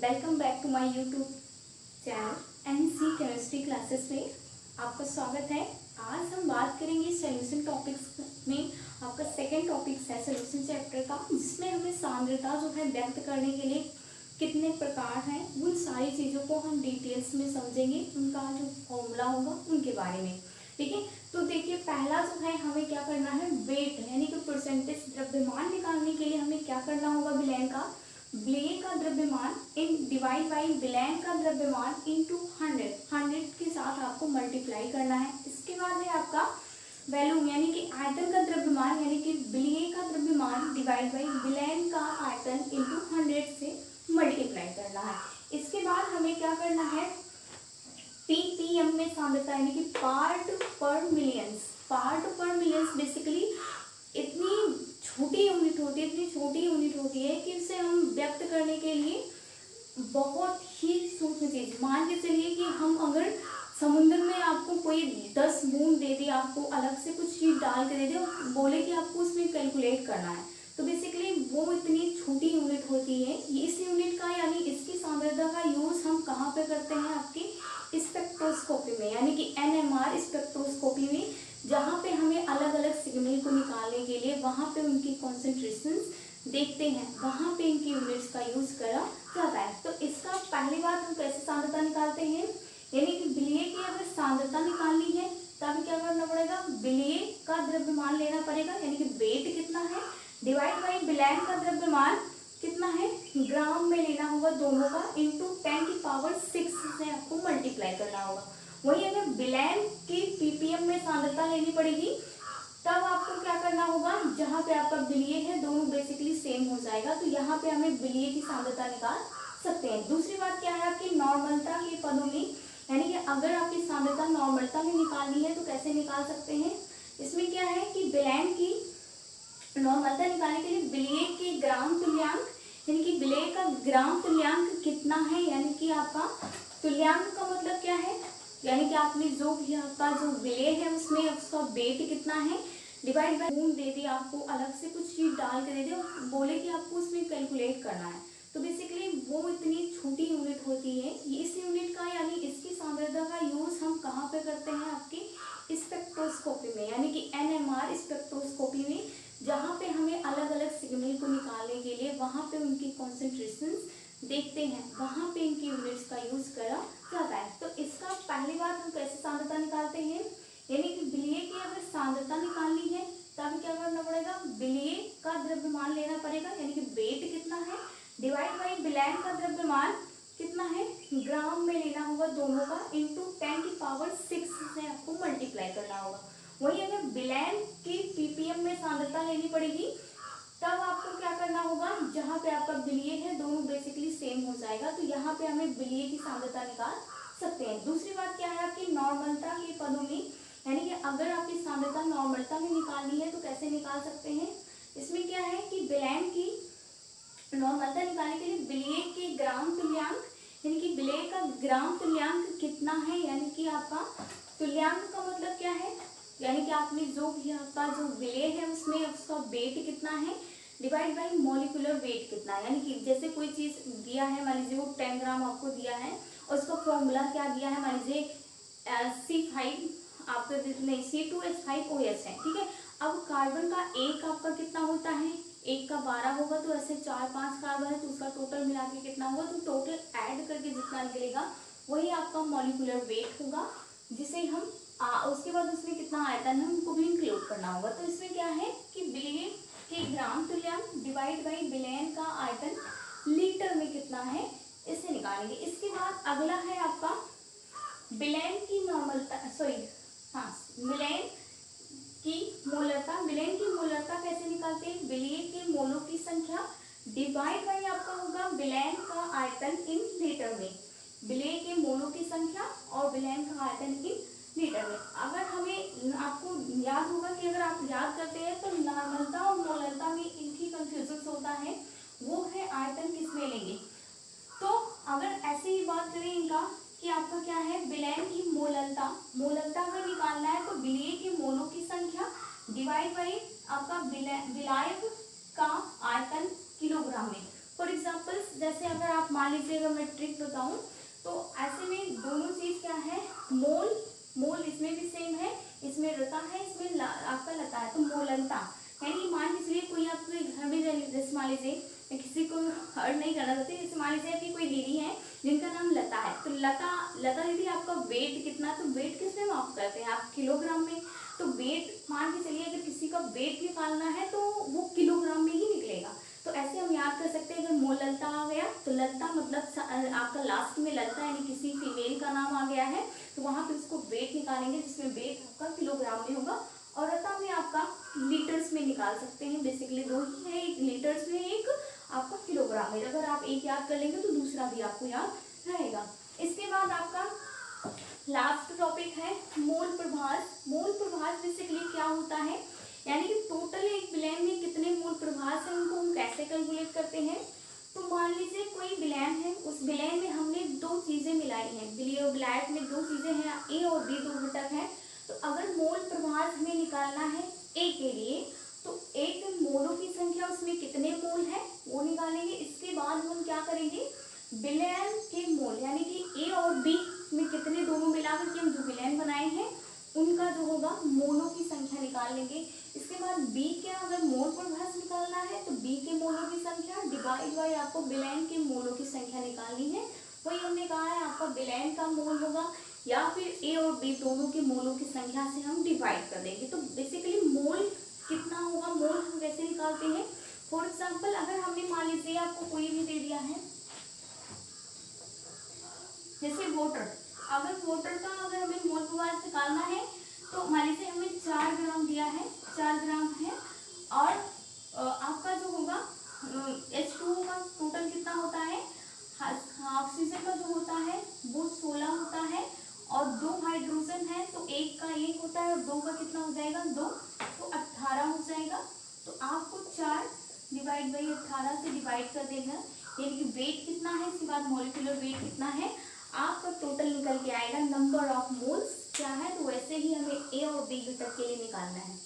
Welcome back to my YouTube channel NC chemistry classes में आपका स्वागत है। आज हम बात करेंगे सॉल्यूशन टॉपिक्स में। आपका सेकंड टॉपिक है सॉल्यूशन चैप्टर का, जिसमें हमें सांद्रता जो है व्यक्त करने के लिए कितने प्रकार हैं उन सारी चीज़ों को हम डिटेल्स में समझेंगे, उनका जो फॉर्मूला होगा उनके बारे में। ठीक है, तो देखिए पहला जो है हमें क्या करना है, वेट यानी कि परसेंटेज द्रव्यमान निकालने के लिए हमें क्या करना होगा, विलयन का द्रव्यमान इन डिवाइड बाई विलयन का द्रव्यमान इनटू 100 के साथ आपको मल्टीप्लाई करना है। इसके बाद है आपका वैल्यूम यानी कि आयतन का द्रव्यमान यानी कि विलयन का द्रव्यमान डिवाइड बाई विलयन का आयतन इनटू 100 से मल्टीप्लाई करना है। इसके बाद हमें क्या करना है, पीपीएम में सांद्रता यानी कि पार्ट पर मिलियंस बेसिकली इतनी छोटी यूनिट होती है कि इसे हम व्यक्त करने के लिए बहुत ही सूक्ष्म चीज, मान के चलिए कि हम अगर समुद्र में आपको कोई 10 बूंद दे दे, आपको अलग से कुछ चीज डाल के दे दे और बोले कि आपको उसमें कैलकुलेट करना है, तो बेसिकली वो इतनी छोटी यूनिट होती है। इस यूनिट का यानी इसकी सांद्रता का यूज हम कहाँ पे करते हैं, आपकी स्पेक्ट्रोस्कोपी में यानी कि एनएमआर स्पेक्ट्रोस्कोपी में, जहाँ पे हमें अलग अलग सिग्नल को निकालने के लिए वहाँ पे उनकी कॉन्सेंट्रेशंस देखते हैं, वहाँ पे इनकी यूनिट्स का यूज करा जाता है। तो इसका पहली बात हम कैसे सांद्रता निकालते हैं, यानी कि विलयन की अगर सांद्रता निकालनी है तब क्या करना पड़ेगा, विलयन का द्रव्यमान लेना पड़ेगा यानी कि वेट कितना है डिवाइड बाई विलयन का द्रव्यमान कितना है ग्राम में लेना होगा, दोनों का इंटू 10⁶ से आपको मल्टीप्लाई करना होगा। वही अगर विलयन की पीपीएम में सांद्रता लेनी पड़ेगी तब आपको क्या करना होगा, जहाँ पे आपका विलयन है दोनों बेसिकली सेम हो जाएगा, तो यहाँ पे हमें विलयन की सांद्रता निकाल सकते हैं। दूसरी बात क्या है, आपकी नॉर्मलता के पदों में यानी कि अगर आपकी सांद्रता नॉर्मलता में निकालनी है तो कैसे निकाल सकते हैं। इसमें क्या है कि विलयन की नॉर्मलता निकालने के लिए विलयन के ग्राम तुल्यांक यानी कि विलयन का ग्राम तुल्यांक कितना है, यानी कि आपका तुल्यांक का मतलब क्या है, यानी कि आपने जो भी आपका जो विलयन है उसमें उसका वेट कितना है डिवाइड बाय बूंद दे दी, आपको अलग से कुछ चीज डाल के दे दे और बोले कि आपको उसमें कैलकुलेट करना है, तो बेसिकली वो इतनी छोटी यूनिट होती है। इस यूनिट का यानी इसकी सांद्रता का यूज हम कहाँ पे करते हैं, आपकी स्पेक्ट्रोस्कोपी में यानी कि एनएमआर स्पेक्ट्रोस्कोपी में, जहाँ पे हमें अलग अलग सिग्नल को निकालने के लिए वहाँ पे उनकी कॉन्सेंट्रेशंस देखते हैं, वहाँ पे इनकी यूनिट्स का यूज करा जाता है। तो इसका पहली बात हम कैसे सांद्रता निकालते हैं, यानी कि विलयन की अगर सांद्रता निकालनी है तब क्या करना पड़ेगा, विलयन का द्रव्यमान लेना पड़ेगा यानी कि वेट कितना है डिवाइड बाई विलयन का द्रव्यमान कितना है ग्राम में लेना होगा, दोनों का इंटू 10⁶ से आपको मल्टीप्लाई करना होगा। वही अगर विलयन की पीपीएम में सांद्रता लेनी पड़ेगी तब आपको क्या करना होगा, जहाँ पे आपका विलयन है दोनों बेसिकली सेम हो जाएगा, तो यहाँ पे हमें विलयन की सांद्रता निकाल सकते हैं। दूसरी बात क्या है, आपकी नॉर्मलता के पदों में यानी कि अगर आपकी सांद्रता नॉर्मलता में निकालनी है तो कैसे निकाल सकते हैं। इसमें क्या है कि विलयन की नॉर्मलता निकालने के लिए विलयन के ग्राम तुल्यांक यानी कि विलयन का ग्राम तुल्यांक कितना है, यानी कि आपका तुल्यांक का मतलब क्या है, यानी कि आपने जो भी आपका जो विलयन है उसमें उसका वेट कितना है डिवाइड बाई मॉलिक्यूलर वेट कितना है, यानी कि जैसे कोई चीज दिया है, मान लीजिए वो 10 ग्राम आपको दिया है और उसका फॉर्मूला क्या दिया है, मान लीजिए C5 आपका नहीं C2H5OH है, ठीक है। अब कार्बन का एक आपका कितना होता है, एक का 12 होगा, तो ऐसे 4-5 कार्बन है तो उसका टोटल मिला के कितना होगा, तो टोटल ऐड करके जितना निकलेगा वही आपका मॉलिक्यूलर वेट होगा, जिसे हम उसके बाद उसमें कितना आयतन है उनको भी इंक्लूड करना होगा। तो इसमें क्या है कि विलयन के ग्राम तुल्यांक डिवाइड बाई विलयन का आयतन लीटर में कितना है इसे निकालेंगे। इसके बाद अगला है आपका विलयन की विलयन की मोलरता कैसे निकालते हैं, विलयन के मोलों की संख्या डिवाइड बाई आपका होगा विलयन का आयतन इन लीटर में, विलयन के मोलों की संख्या और विलयन का आयतन इन लीटर में। अगर हमें आपको याद होगा कि अगर आप याद करते हैं तो नॉर्मलता और मोलरता में इनकी कंफ्यूजन होता है, वो है आयतन किसमें लेंगे। तो अगर ऐसे ही बात करें इनका कि आपका क्या है, विलयन की मोलरता अगर निकालना है तो विलयन के मोलों की संख्या डिवाइड बाई आपका विलायक का आयतन किलोग्राम में, फॉर एग्जाम्पल जैसे अगर आप मान लीजिए, अगर मैं ट्रिक बताऊं तो ऐसे में दोनों चीज क्या है, मोल, मोल इसमें भी सेम है, इसमें रता है, इसमें आपका लता है, तो मोलनता। यानी मान लीजिए कोई आपके घर में, जैसे मान लीजिए, मैं किसी को हर्ट नहीं करना चाहती, जैसे मान लीजिए आपकी कोई दीदी है जिनका नाम लता है, तो लता दीदी आपका वेट कितना, तो वेट किसमें माप करते हैं आप, किलोग्राम में। तो वेट मान के चलिए, अगर किसी का वेट निकालना है तो वो किलोग्राम में ही निकलेगा। तो ऐसे हम याद कर सकते हैं, अगर मोल ललता आ गया तो ललता मतलब आपका लास्ट में ललता यानी किसी फीमेल का नाम आ गया है, तो वहां पे उसको वेट निकालेंगे, जिसमें वेट आपका किलोग्राम में होगा। और रता में आपका लीटर्स में निकाल सकते हैं, बेसिकली दो ही है, एक लीटर्स में, एक आपका किलोग्राम में। अगर आप एक याद कर लेंगे तो दूसरा भी आपको याद रहेगा। इसके बाद आपका लास्ट टॉपिक है मोल प्रभास। मोल प्रभास बेसिकली क्या होता है, यानी कि टोटल एक विलयन में कितने मोल प्रभास है, उनको हम कैसे कैलकुलेट करते हैं। तो मान लीजिए कोई विलयन है, उस विलयन में हमने दो चीजें मिलाई हैं, विलायक में दो चीजें हैं, ए और बी दो घटक हैं। तो अगर मोल प्रभास हमें निकालना है ए के लिए, तो एक मोलों की संख्या उसमें कितने मोल है वो निकालेंगे। इसके बाद हम क्या करेंगे, विलयन के मोल यानी कि ए और बी में कितने, दोनों मिलाकर के हम जो विलयन बनाए हैं उनका जो होगा मोलों की संख्या निकाल लेंगे। इसके बाद बी के अगर मोल प्रभास निकालना है तो बी के मोलों की संख्या डिवाइड बाय आपको विलयन के मोलों की संख्या निकालनी है। वही हमने कहा है, आपका विलयन का मोल होगा या फिर ए और बी दोनों के मोलों की संख्या से हम डिवाइड कर देंगे। तो बेसिकली मोल कितना होगा, मोल हम कैसे निकालते हैं। फॉर एग्जाम्पल अगर हमने मान लीजिए आपको कोई भी दे दिया है, जैसे वाटर, अगर वाटर का अगर हमें मोल प्रभास निकालना है तो मान लीजिए हमें 4 ग्राम दिया है, 4 ग्राम है, और आपका जो होगा H2O का टोटल कितना होता है, ऑक्सीजन का जो होता है वो 16 होता है, और 2 हाइड्रोजन है तो एक का 1 होता है, और 2 का कितना हो जाएगा 2, तो 18 हो जाएगा। तो आपको 4 डिवाइड बाई 18 से डिवाइड कर देगा, यानी कि वेट कितना है, इसके बाद मॉलिक्यूलर वेट कितना है, आपका टोटल निकल के आएगा। नंबर ऑफ मोल्स क्या है, तो वैसे ही हमें ए और बी घटक के लिए निकालना है।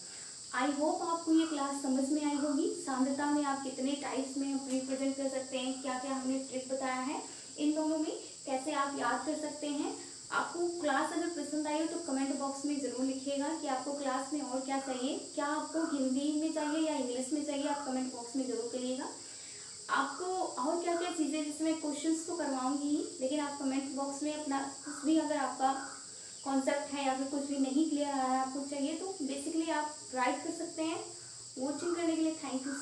आई होप आपको ये क्लास समझ में आई होगी। सांद्रता में आप कितने टाइप्स में रिप्रेजेंट कर सकते हैं, क्या क्या हमने ट्रिक बताया है, इन दोनों में कैसे आप याद कर सकते हैं। आपको क्लास अगर पसंद आई हो तो कमेंट बॉक्स में ज़रूर लिखिएगा कि आपको क्लास में और क्या चाहिए, क्या आपको हिंदी में चाहिए या इंग्लिश में चाहिए, आप कमेंट बॉक्स में ज़रूर करिएगा। आपको और क्या क्या चीज़ें, जिसमें क्वेश्चंस तो करवाऊंगी ही, लेकिन आप कमेंट बॉक्स में अपना कुछ भी, अगर आपका कॉन्सेप्ट है या फिर कुछ भी नहीं क्लियर आ रहा है, आपको चाहिए, तो बेसिकली आप राइट कर सकते हैं। वॉचिंग करने के लिए थैंक यू।